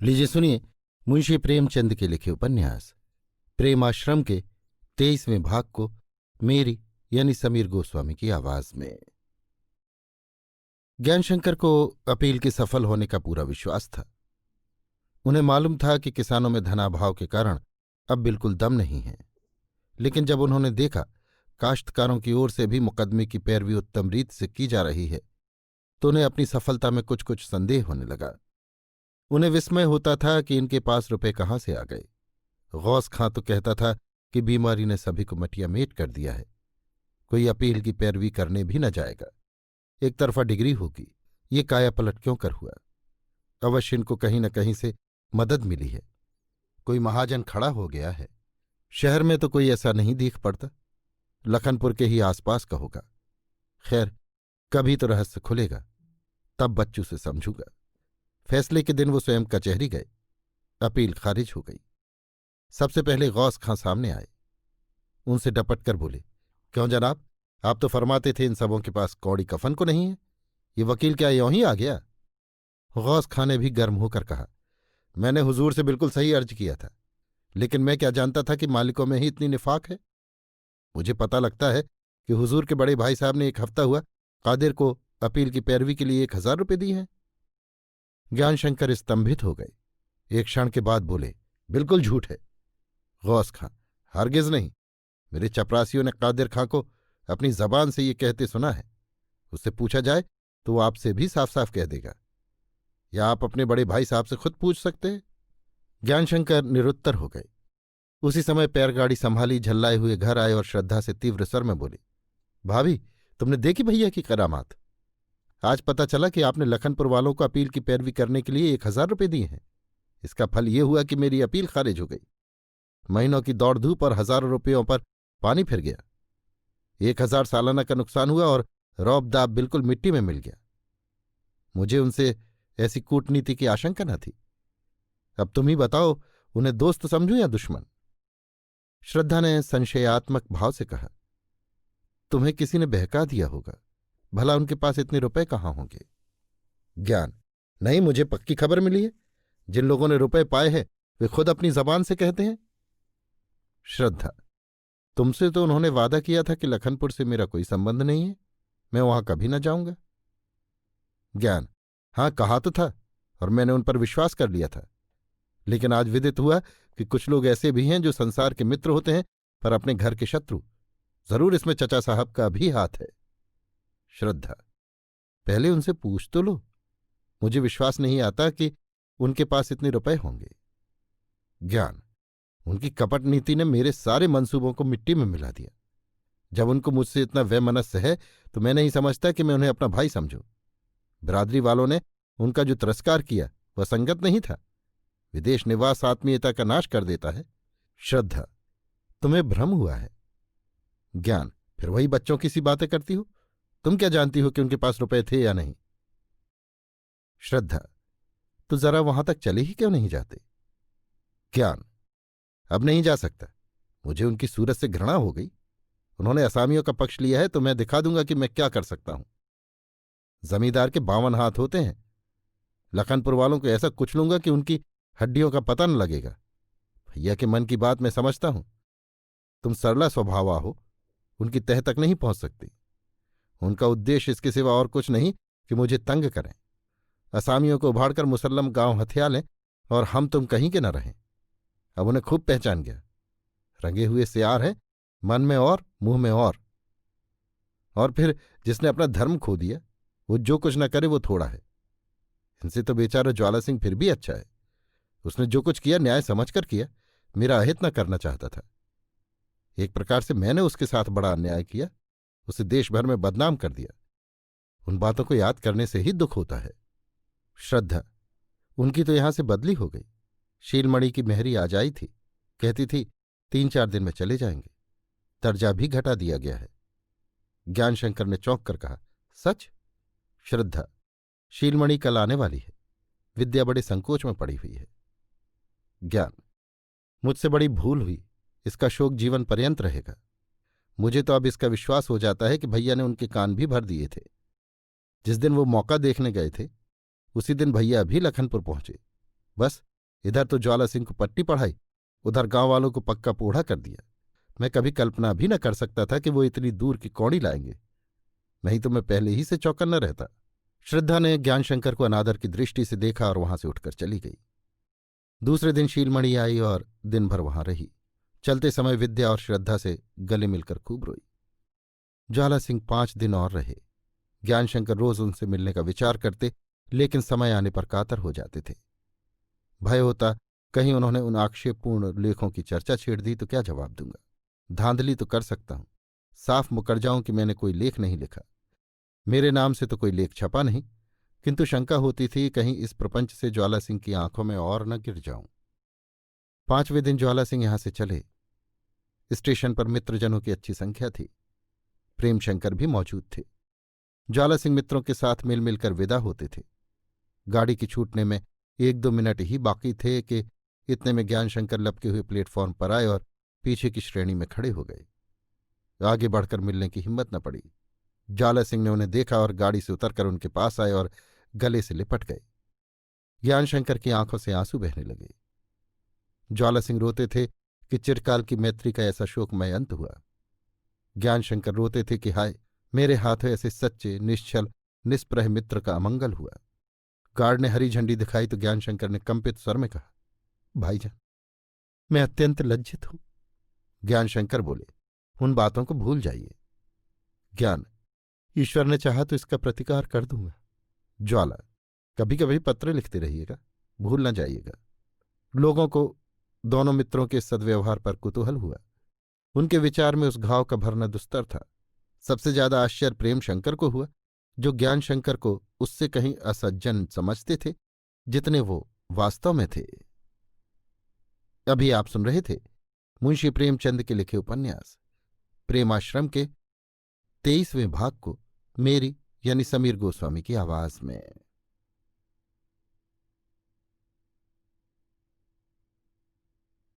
लीजिए सुनिए मुंशी प्रेमचंद के लिखे उपन्यास प्रेमाश्रम के 23वें भाग को मेरी यानी समीर गोस्वामी की आवाज में। ज्ञानशंकर को अपील के सफल होने का पूरा विश्वास था। उन्हें मालूम था कि किसानों में धनाभाव के कारण अब बिल्कुल दम नहीं है, लेकिन जब उन्होंने देखा काश्तकारों की ओर से भी मुकदमे की पैरवी उत्तम रीत से की जा रही है तो उन्हें अपनी सफलता में कुछ कुछ संदेह होने लगा। उन्हें विस्मय होता था कि इनके पास रुपए कहाँ से आ गए। गौस खां तो कहता था कि बीमारी ने सभी को मटिया मेट कर दिया है, कोई अपील की पैरवी करने भी न जाएगा। एक तरफा डिग्री होगी, ये काया पलट क्यों कर हुआ। अवश्य इनको कहीं न कहीं से मदद मिली है, कोई महाजन खड़ा हो गया है। शहर में तो कोई ऐसा नहीं दिख पड़ता, लखनपुर के ही आसपास का होगा। खैर, कभी तो रहस्य खुलेगा, तब बच्चू से समझूंगा। फैसले के दिन वो स्वयं कचहरी गए। अपील खारिज हो गई। सबसे पहले गौस खां सामने आए। उनसे डपट कर बोले, क्यों जनाब, आप तो फरमाते थे इन सबों के पास कौड़ी कफन को नहीं है, ये वकील क्या यों ही आ गया। गौस खां ने भी गर्म होकर कहा, मैंने हुजूर से बिल्कुल सही अर्ज किया था, लेकिन मैं क्या जानता था कि मालिकों में ही इतनी निफाक है। मुझे पता लगता है कि हुजूर के बड़े भाई साहब ने एक हफ्ता हुआ कादिर को अपील की पैरवी के लिए 1000 रुपये दिए हैं। ज्ञानशंकर स्तंभित हो गए। एक क्षण के बाद बोले, बिल्कुल झूठ है। गौस खां, हरगिज नहीं। मेरे चपरासियों ने कादिर खां को अपनी जबान से ये कहते सुना है। उससे पूछा जाए तो वो आपसे भी साफ साफ कह देगा, या आप अपने बड़े भाई साहब से खुद पूछ सकते हैं। ज्ञानशंकर निरुत्तर हो गए। उसी समय पैरगाड़ी संभाली झल्लाए हुए घर आए और श्रद्धा से तीव्र स्वर में बोले, भाभी, तुमने देखी भैया की करामात। आज पता चला कि आपने लखनपुर वालों को अपील की पैरवी करने के लिए 1000 रुपये दिए हैं। इसका फल ये हुआ कि मेरी अपील खारिज हो गई। महीनों की दौड़ धूप और हजारों रुपयों पर पानी फिर गया। 1000 सालाना का नुकसान हुआ और रौब-दाब बिल्कुल मिट्टी में मिल गया। मुझे उनसे ऐसी कूटनीति की आशंका न थी। अब तुम ही बताओ, उन्हें दोस्त समझूं या दुश्मन। श्रद्धा ने संशयात्मक भाव से कहा, तुम्हें किसी ने बहका दिया होगा, भला उनके पास इतने रुपए कहाँ होंगे। ज्ञान, नहीं, मुझे पक्की खबर मिली है। जिन लोगों ने रुपए पाए हैं वे खुद अपनी जबान से कहते हैं। श्रद्धा, तुमसे तो उन्होंने वादा किया था कि लखनपुर से मेरा कोई संबंध नहीं है, मैं वहां कभी न जाऊंगा। ज्ञान, हाँ, कहा तो था और मैंने उन पर विश्वास कर लिया था, लेकिन आज विदित हुआ कि कुछ लोग ऐसे भी हैं जो संसार के मित्र होते हैं पर अपने घर के शत्रु। जरूर इसमें चचा साहब का भी हाथ है। श्रद्धा, पहले उनसे पूछ तो लो। मुझे विश्वास नहीं आता कि उनके पास इतने रुपए होंगे। ज्ञान, उनकी कपट नीति ने मेरे सारे मंसूबों को मिट्टी में मिला दिया। जब उनको मुझसे इतना वैमनस्य है तो मैं नहीं समझता कि मैं उन्हें अपना भाई समझूं। बिरादरी वालों ने उनका जो तिरस्कार किया वह संगत नहीं था। विदेश निवास आत्मीयता का नाश कर देता है। श्रद्धा, तुम्हें भ्रम हुआ है। ज्ञान, फिर वही बच्चों की सी बातें करती हो। तुम क्या जानती हो कि उनके पास रुपए थे या नहीं। श्रद्धा, तो जरा वहां तक चले ही क्यों नहीं जाते। ज्ञान, अब नहीं जा सकता। मुझे उनकी सूरत से घृणा हो गई। उन्होंने असामियों का पक्ष लिया है तो मैं दिखा दूंगा कि मैं क्या कर सकता हूं। जमींदार के 52 हाथ होते हैं। लखनपुर वालों को ऐसा कुचलूंगा कि उनकी हड्डियों का पता न लगेगा। भैया के मन की बात मैं समझता हूं। तुम सरला स्वभावा हो, उनकी तह तक नहीं पहुंच सकती। उनका उद्देश्य इसके सिवा और कुछ नहीं कि मुझे तंग करें। असामियों को उभाड़कर मुसल्लम गांव हथिया लें और हम तुम कहीं के न रहें। अब उन्हें खूब पहचान गया। रंगे हुए सियार है, मन में और मुंह में और फिर जिसने अपना धर्म खो दिया वो जो कुछ न करे वो थोड़ा है। इनसे तो बेचारा ज्वाला सिंह फिर भी अच्छा है। उसने जो कुछ किया न्याय समझकर किया, मेरा अहित न करना चाहता था। एक प्रकार से मैंने उसके साथ बड़ा अन्याय किया, उसे देश भर में बदनाम कर दिया। उन बातों को याद करने से ही दुख होता है। श्रद्धा, उनकी तो यहां से बदली हो गई। शीलमणि की मेहरी आ जाई थी, कहती थी 3-4 दिन में चले जाएंगे। दर्जा भी घटा दिया गया है। ज्ञानशंकर ने चौंक कर कहा, सच। श्रद्धा, शीलमणि कल आने वाली है। विद्या बड़े संकोच में पड़ी हुई है। ज्ञान, मुझसे बड़ी भूल हुई। इसका शोक जीवन पर्यंत रहेगा। मुझे तो अब इसका विश्वास हो जाता है कि भैया ने उनके कान भी भर दिए थे। जिस दिन वो मौका देखने गए थे उसी दिन भैया भी लखनपुर पहुंचे। बस इधर तो ज्वाला सिंह को पट्टी पढ़ाई, उधर गांव वालों को पक्का पोढ़ा कर दिया। मैं कभी कल्पना भी न कर सकता था कि वो इतनी दूर की कौड़ी लाएंगे, नहीं तो मैं पहले ही से चौकन्ना रहता। श्रद्धा ने ज्ञानशंकर को अनादर की दृष्टि से देखा और वहां से उठकर चली गई। दूसरे दिन शीलमणि आई और दिन भर वहां रही। चलते समय विद्या और श्रद्धा से गले मिलकर खूब रोई। ज्वाला सिंह 5 दिन और रहे। ज्ञानशंकर रोज उनसे मिलने का विचार करते, लेकिन समय आने पर कातर हो जाते थे। भय होता कहीं उन्होंने उन आक्षेपपूर्ण लेखों की चर्चा छेड़ दी तो क्या जवाब दूंगा। धांधली तो कर सकता हूं, साफ मुकर जाऊं कि मैंने कोई लेख नहीं लिखा, मेरे नाम से तो कोई लेख छपा नहीं, किंतु शंका होती थी कहीं इस प्रपंच से ज्वाला सिंह की आंखों में और न गिर जाऊं। 5वें दिन ज्वाला सिंह यहां से चले। स्टेशन पर मित्रजनों की अच्छी संख्या थी। प्रेमशंकर भी मौजूद थे। ज्वाला सिंह मित्रों के साथ मिल मिलकर विदा होते थे। गाड़ी की छूटने में 1-2 मिनट ही बाकी थे कि इतने में ज्ञानशंकर लपके हुए प्लेटफॉर्म पर आए और पीछे की श्रेणी में खड़े हो गए। आगे बढ़कर मिलने की हिम्मत न पड़ी। ज्वाला सिंह ने उन्हें देखा और गाड़ी से उतरकर उनके पास आए और गले से लिपट गए। ज्ञानशंकर की आंखों से आंसू बहने लगे। ज्वाला सिंह रोते थे कि चिरकाल की मैत्री का ऐसा शोकमय अंत हुआ। ज्ञानशंकर रोते थे कि हाय, मेरे हाथों ऐसे सच्चे, निश्चल, निष्प्रह मित्र का अमंगल हुआ। गार्ड ने हरी झंडी दिखाई तो ज्ञानशंकर ने कंपित स्वर में कहा, भाईजान, मैं अत्यंत लज्जित हूं। ज्ञानशंकर बोले, उन बातों को भूल जाइए। ज्ञान, ईश्वर ने चाहा तो इसका प्रतिकार कर दूंगा। ज्वाला, कभी कभी पत्र लिखते रहिएगा, भूल न जाइएगा। लोगों को दोनों मित्रों के सद्व्यवहार पर कुतूहल हुआ। उनके विचार में उस घाव का भरना दुस्तर था। सबसे ज्यादा आश्चर्य प्रेमशंकर को हुआ, जो ज्ञानशंकर को उससे कहीं असज्जन समझते थे जितने वो वास्तव में थे। अभी आप सुन रहे थे मुंशी प्रेमचंद के लिखे उपन्यास प्रेमाश्रम के 23वें भाग को मेरी यानी समीर गोस्वामी की आवाज में।